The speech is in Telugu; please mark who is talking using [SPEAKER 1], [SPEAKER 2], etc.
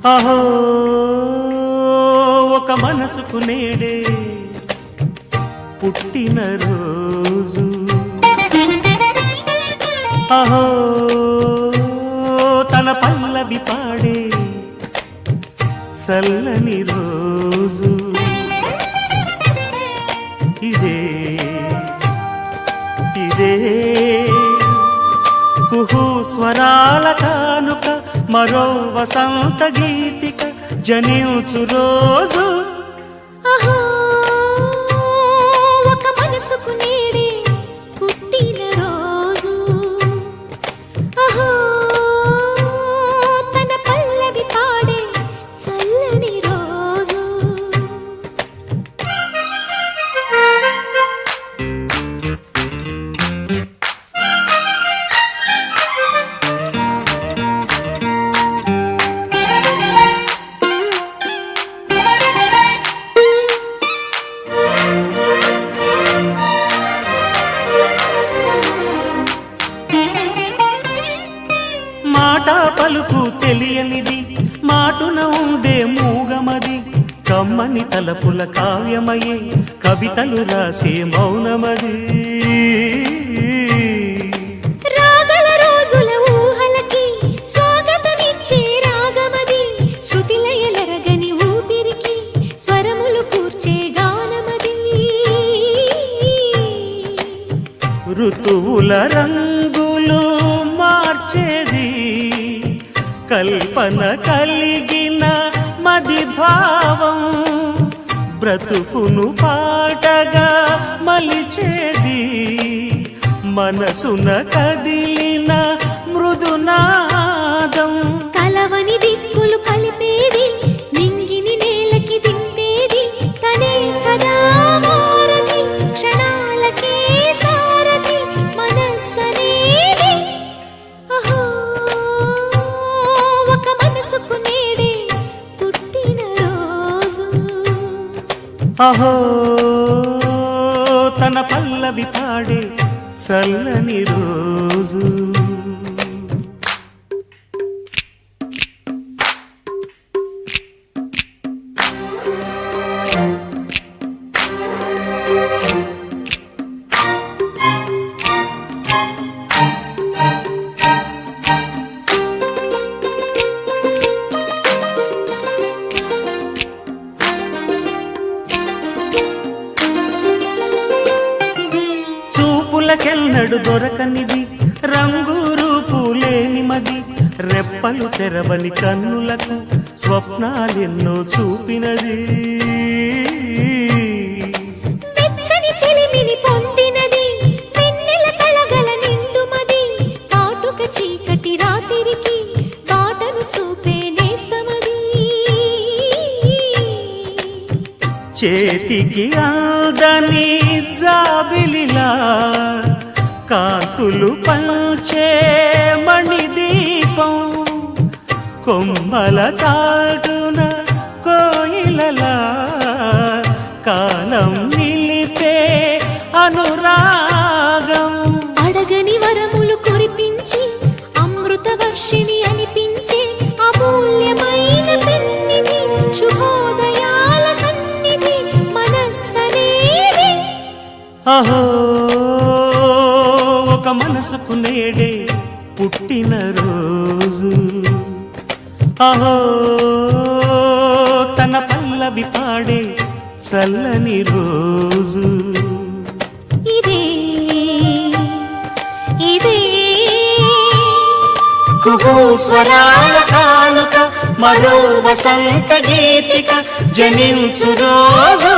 [SPEAKER 1] అహో ఒక మనసుకు నేడే పుట్టిన రోజు, అహో తన పల్లవి పాడే చల్లని రోజు. ఇదే ఇదే కుహు స్వరాల కానుక, మరో వసంత గీతిక జనించు రోజు.
[SPEAKER 2] అహో ఒక మనసుకు నేడే పుట్టిన రోజు, అహో తన పల్లవి పాడే చల్లని రోజు.
[SPEAKER 1] మాట పలుకు తెలియనిది, మాటున ఉండే మూగమది, కమ్మని తలపుల కావ్యమయే కవితలు రాసే మౌనమది.
[SPEAKER 2] రాగల రోజుల ఊహలకి స్వాగతమిచ్చే రాగమది, శృతిలయలరగని ఊపిరికి స్వరములు కూర్చే గానమది.
[SPEAKER 1] ఋతువుల రంగులు మార్చేది, కల్పన కలిగిన మది భావం, బ్రతుకును పాటగా మలిచేది, మనసున కదిలిన మృదునాదం.
[SPEAKER 2] కలవని దిక్కులు కలిపేది, నింగిని నేలకి దింపేది, తనే కదా వారధి, క్షణాలకే సారథి మనస్సనేది. అహో ఒక మనసుకు నేడే పుట్టిన రోజు,
[SPEAKER 1] అహో తన పల్లవి పాడే చల్లని రోజు. చూపులకెన్నడు దొరకనిది, రంగు రూపు లేని మది, రెప్పలు తెరవని కన్నులకు స్వప్నాలెన్నో చూపినది.
[SPEAKER 2] వెచ్చని చెలిమిని పొందినది, వెన్నెల కళగల నిండుమది, కాటుక చీకటి రాత్రికి బాటను చూపే నేస్తమది.
[SPEAKER 1] చేతికి ఆదని జాబిలిలా కాంతులు పంచే మణిదీపం, కొమ్మల చాటున కోయిలలా కాలం నిలిపే అనురాగం.
[SPEAKER 2] అడగని వరములు కురిపించి అమృత వర్షిణి అనిపించే అమూల్యమైన పెన్నిధి, శుభోదయాల సన్నిధి మనస్సనేది.
[SPEAKER 1] అహో ఒక మనసుకు నేడే పుట్టిన రోజు, అహో తన పల్లవి పాడే చల్లని రోజు.
[SPEAKER 2] ఇదే ఇదే
[SPEAKER 1] కుహు స్వరాల కానుక, మరో వసంత గీతిక జనించు రోజు.